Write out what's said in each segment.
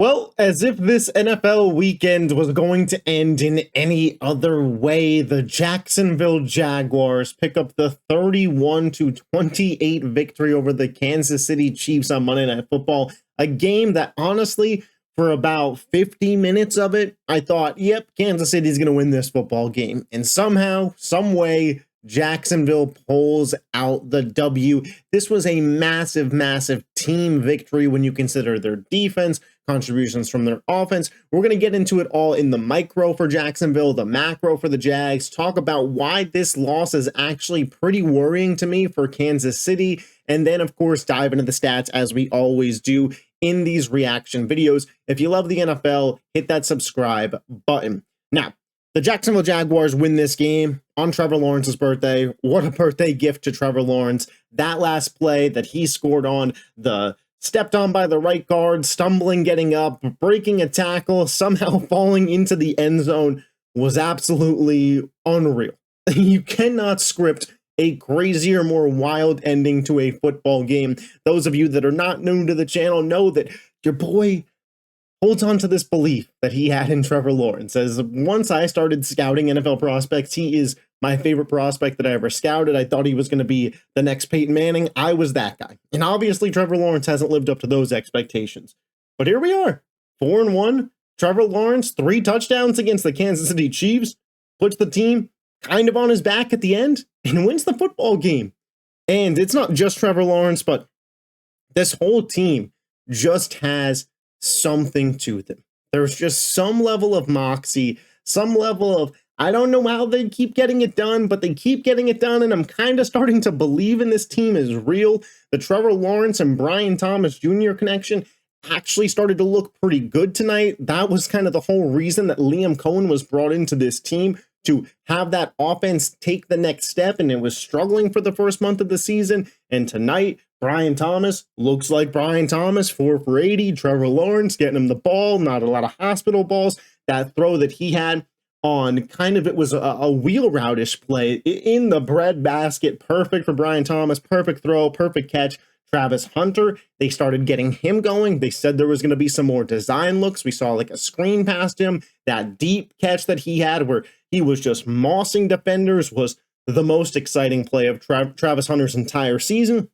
Well, as if this NFL weekend was going to end in any other way, the Jacksonville Jaguars pick up the 31-28 victory over the Kansas City Chiefs on Monday Night Football. A game that honestly, for about 50 minutes of it, I thought, yep, Kansas City's going to win this football game. And somehow, some way, Jacksonville pulls out the W. This was a massive, massive team victory when you consider their defense, contributions from their offense. We're going to get into it all in the micro for Jacksonville, the macro for the Jags, talk about why this loss is actually pretty worrying to me for Kansas City, and then, of course, dive into the stats as we always do in these reaction videos. If you love the NFL, hit that subscribe button. Now, the Jacksonville Jaguars win this game on Trevor Lawrence's birthday. What a birthday gift to Trevor Lawrence. That last play that he scored on, the stepped on by the right guard, stumbling, getting up, breaking a tackle, somehow falling into the end zone was absolutely unreal. You cannot script a crazier, more wild ending to a football game. Those of you that are not new to the channel know that your boy holds on to this belief that he had in Trevor Lawrence. As once I started scouting NFL prospects, he is my favorite prospect that I ever scouted. I thought he was going to be the next Peyton Manning. I was that guy. And obviously, Trevor Lawrence hasn't lived up to those expectations. But here we are, 4-1. Trevor Lawrence, 3 touchdowns against the Kansas City Chiefs, puts the team kind of on his back at the end and wins the football game. And it's not just Trevor Lawrence, but this whole team just has something to them. There's just some level of moxie, some level of, I don't know how they keep getting it done, but they keep getting it done, and I'm kind of starting to believe in this team is real. The Trevor Lawrence and Brian Thomas Jr. connection actually started to look pretty good tonight. That was kind of the whole reason that Liam Cohen was brought into this team, to have that offense take the next step, and it was struggling for the first month of the season. And tonight, Brian Thomas looks like Brian Thomas, 4 for 80. Trevor Lawrence getting him the ball, not a lot of hospital balls. That throw that he had on kind of, it was a wheel route-ish play in the bread basket. Perfect for Brian Thomas, perfect throw, perfect catch. Travis Hunter, they started getting him going. They said there was going to be some more design looks. We saw like a screen past him. That deep catch that he had where he was just mossing defenders was the most exciting play of Travis Hunter's entire season.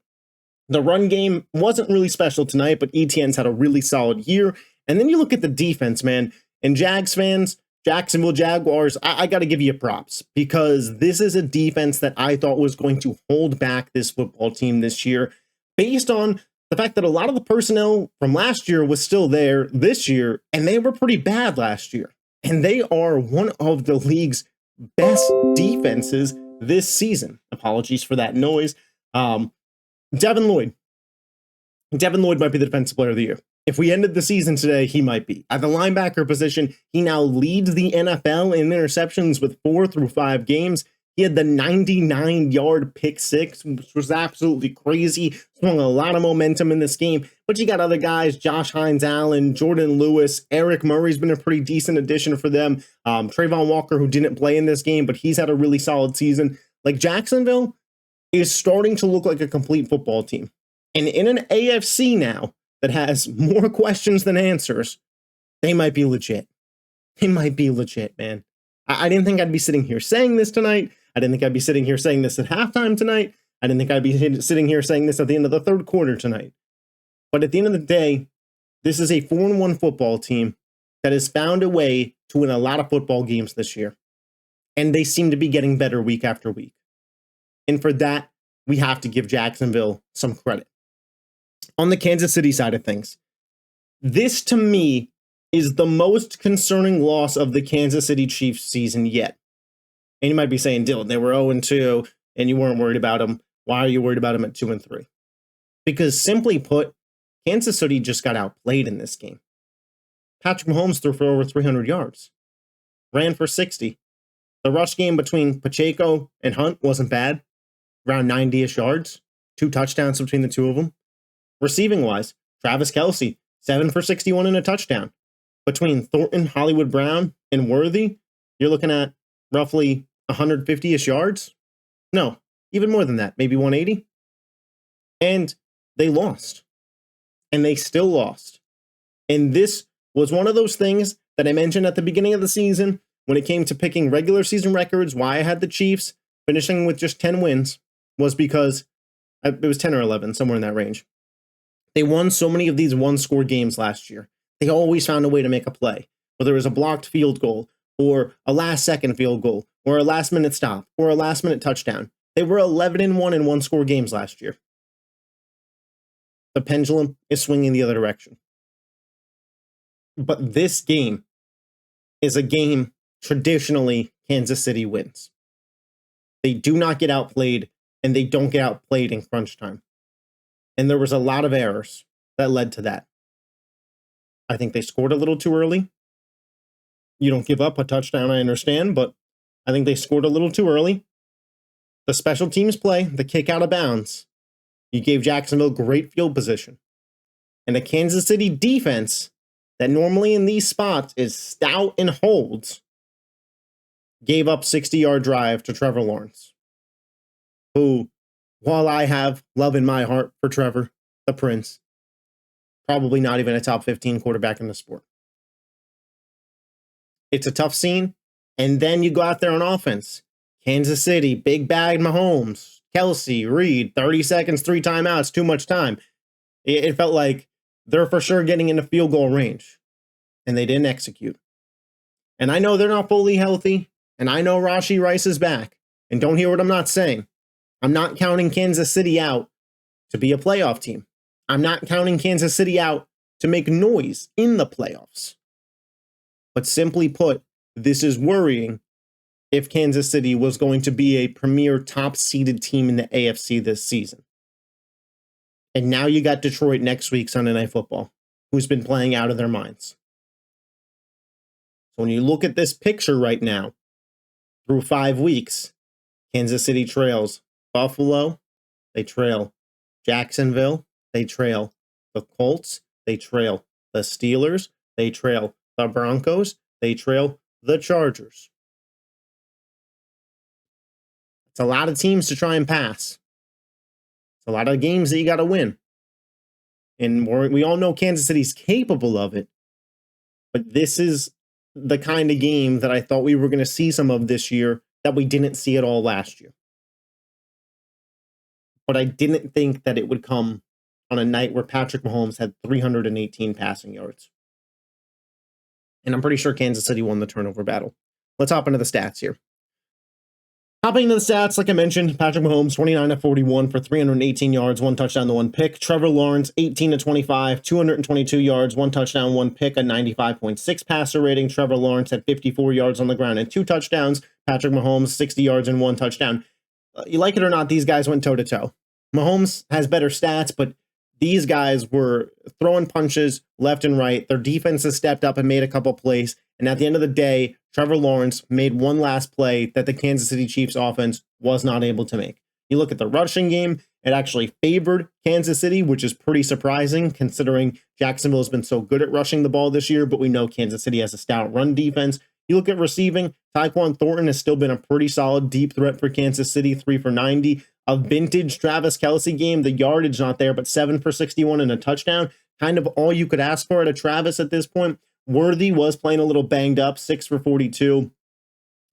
The run game wasn't really special tonight, but ETN's had a really solid year. And then you look at the defense, man, and Jags fans, Jacksonville Jaguars, I got to give you props, because this is a defense that I thought was going to hold back this football team this year, based on the fact that a lot of the personnel from last year was still there this year, and they were pretty bad last year. And they are one of the league's best defenses this season. Apologies for that noise. Devin Lloyd. Devin Lloyd might be the defensive player of the year. If we ended the season today, he might be. At the linebacker position, he now leads the NFL in interceptions with 4 through 5 games. He had the 99-yard pick six, which was absolutely crazy. Swung a lot of momentum in this game. But you got other guys, Josh Hines-Allen, Jordan Lewis, Eric Murray's been a pretty decent addition for them. Trayvon Walker, who didn't play in this game, but he's had a really solid season. Like, Jacksonville is starting to look like a complete football team. And in an AFC now that has more questions than answers, they might be legit. They might be legit, man. I didn't think I'd be sitting here saying this tonight. I didn't think I'd be sitting here saying this at halftime tonight. I didn't think I'd be sitting here saying this at the end of the third quarter tonight. But at the end of the day, this is a 4-1 football team that has found a way to win a lot of football games this year. And they seem to be getting better week after week. And for that, we have to give Jacksonville some credit. On the Kansas City side of things, this to me is the most concerning loss of the Kansas City Chiefs season yet. And you might be saying, Dylan, they were 0-2 and you weren't worried about them. Why are you worried about them at 2-3? Because simply put, Kansas City just got outplayed in this game. Patrick Mahomes threw for over 300 yards, ran for 60. The rush game between Pacheco and Hunt wasn't bad, around 90-ish yards, 2 touchdowns between the two of them. Receiving-wise, Travis Kelce, 7 for 61 and a touchdown. Between Thornton, Hollywood Brown, and Worthy, you're looking at roughly 150-ish yards. No, even more than that, maybe 180. And they lost. And they still lost. And this was one of those things that I mentioned at the beginning of the season when it came to picking regular season records, why I had the Chiefs finishing with just 10 wins was because it was 10 or 11, somewhere in that range. They won so many of these one-score games last year. They always found a way to make a play, whether it was a blocked field goal or a last-second field goal or a last-minute stop or a last-minute touchdown. They were 11-1 in one-score games last year. The pendulum is swinging the other direction. But this game is a game traditionally Kansas City wins. They do not get outplayed, and they don't get outplayed in crunch time. And there was a lot of errors that led to that. I think they scored a little too early. You don't give up a touchdown, I understand, but I think they scored a little too early. The special teams play, the kick out of bounds, you gave Jacksonville great field position. And the Kansas City defense, that normally in these spots is stout and holds, gave up 60-yard drive to Trevor Lawrence, who, while I have love in my heart for Trevor, the Prince, probably not even a top 15 quarterback in the sport. It's a tough scene. And then you go out there on offense. Kansas City, big bag Mahomes, Kelsey, Reed, 30 seconds, 3 timeouts, too much time. It felt like they're for sure getting into field goal range. And they didn't execute. And I know they're not fully healthy. And I know Rashee Rice is back. And don't hear what I'm not saying. I'm not counting Kansas City out to be a playoff team. I'm not counting Kansas City out to make noise in the playoffs. But simply put, this is worrying if Kansas City was going to be a premier top-seeded team in the AFC this season. And now you got Detroit next week, Sunday Night Football, who's been playing out of their minds. So when you look at this picture right now, through 5 weeks, Kansas City trails Buffalo, they trail Jacksonville, they trail the Colts, they trail the Steelers, they trail the Broncos, they trail the Chargers. It's a lot of teams to try and pass. It's a lot of games that you got to win. And we all know Kansas City's capable of it. But this is the kind of game that I thought we were going to see some of this year that we didn't see at all last year. But I didn't think that it would come on a night where Patrick Mahomes had 318 passing yards. And I'm pretty sure Kansas City won the turnover battle. Let's hop into the stats here. Hopping into the stats, like I mentioned, Patrick Mahomes, 29-41 for 318 yards, 1 touchdown to 1 pick. Trevor Lawrence, 18-25, 222 yards, 1 touchdown, 1 pick, a 95.6 passer rating. Trevor Lawrence had 54 yards on the ground and 2 touchdowns. Patrick Mahomes, 60 yards and 1 touchdown. You like it or not, these guys went toe-to-toe. Mahomes has better stats, but these guys were throwing punches left and right. Their defense has stepped up and made a couple plays. And at the end of the day, Trevor Lawrence made one last play that the Kansas City Chiefs offense was not able to make. You look at the rushing game, it actually favored Kansas City, which is pretty surprising considering Jacksonville has been so good at rushing the ball this year, but we know Kansas City has a stout run defense. You look at receiving, Tyquan Thornton has still been a pretty solid deep threat for Kansas City, 3 for 90. A vintage Travis Kelce game, the yardage not there, but 7 for 61 and a touchdown. Kind of all you could ask for at a Travis at this point. Worthy was playing a little banged up, 6 for 42.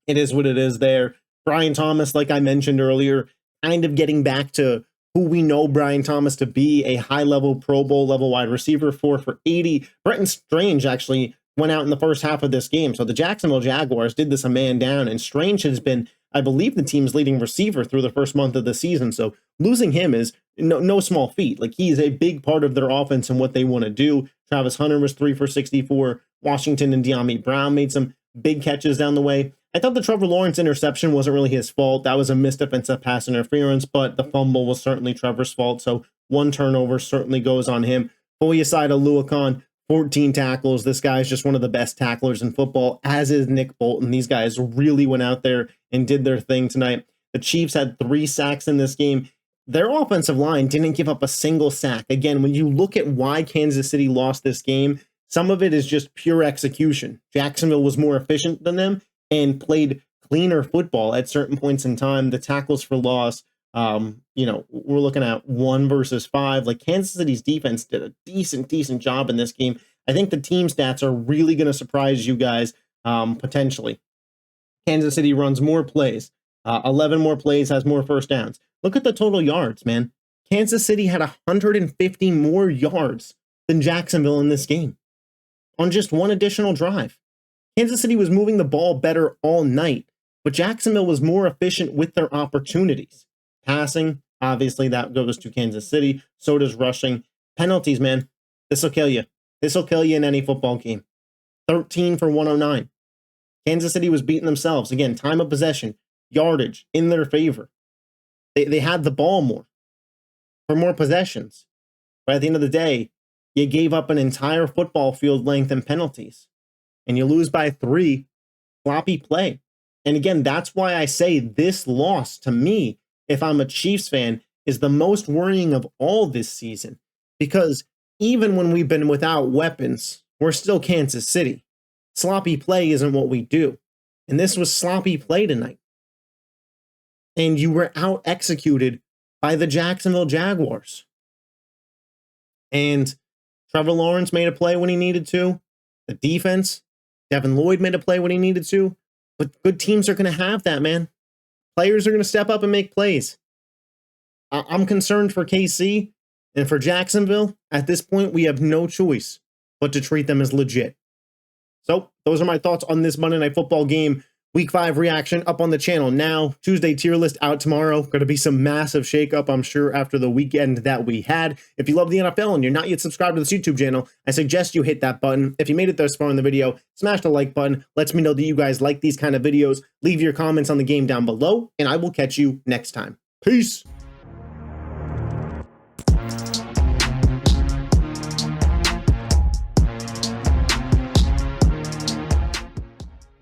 It is what it is there. Brian Thomas, like I mentioned earlier, kind of getting back to who we know Brian Thomas to be, a high-level Pro Bowl level wide receiver, 4 for 80. Brenton Strange actually went out in the first half of this game. So the Jacksonville Jaguars did this a man down, and Strange has been, I believe, the team's leading receiver through the first month of the season. So losing him is no small feat. Like, he is a big part of their offense and what they want to do. Travis Hunter was 3 for 64. Washington and De'Ami Brown made some big catches down the way. I thought the Trevor Lawrence interception wasn't really his fault. That was a missed defensive pass interference, but the fumble was certainly Trevor's fault. So 1 turnover certainly goes on him. Foyeside Oluokun, 14 tackles. This guy's just one of the best tacklers in football, as is Nick Bolton. These guys really went out there and did their thing tonight. The Chiefs had 3 sacks in this game. Their offensive line didn't give up a single sack. Again, when you look at why Kansas City lost this game, some of it is just pure execution. Jacksonville was more efficient than them and played cleaner football at certain points in time. The tackles for loss, we're looking at 1 versus 5. Like, Kansas City's defense did a decent job in this game. I think the team stats are really going to surprise you guys potentially. Kansas City runs more plays, 11 more plays, has more first downs. Look at the total yards, man. Kansas City had 150 more yards than Jacksonville in this game on just one additional drive. Kansas City was moving the ball better all night, but Jacksonville was more efficient with their opportunities. Passing, obviously, that goes to Kansas City. So does rushing. Penalties, man. This will kill you. This will kill you in any football game. 13 for 109. Kansas City was beating themselves. Again, time of possession, yardage in their favor. They had the ball more for more possessions. But at the end of the day, you gave up an entire football field length in penalties. And you lose by 3, sloppy play. And again, that's why I say this loss, to me, if I'm a Chiefs fan, is the most worrying of all this season. Because even when we've been without weapons, we're still Kansas City. Sloppy play isn't what we do. And this was sloppy play tonight. And you were out-executed by the Jacksonville Jaguars. And Trevor Lawrence made a play when he needed to. The defense, Devin Lloyd made a play when he needed to. But good teams are going to have that, man. Players are going to step up and make plays. I'm concerned for KC and for Jacksonville. At this point, we have no choice but to treat them as legit. So those are my thoughts on this Monday Night Football game. Week 5 reaction up on the channel now. Tuesday tier list out tomorrow. Going to be some massive shakeup, I'm sure, after the weekend that we had. If you love the NFL and you're not yet subscribed to this YouTube channel, I suggest you hit that button. If you made it this far in the video, smash the like button. Lets me know that you guys like these kind of videos. Leave your comments on the game down below, and I will catch you next time. Peace.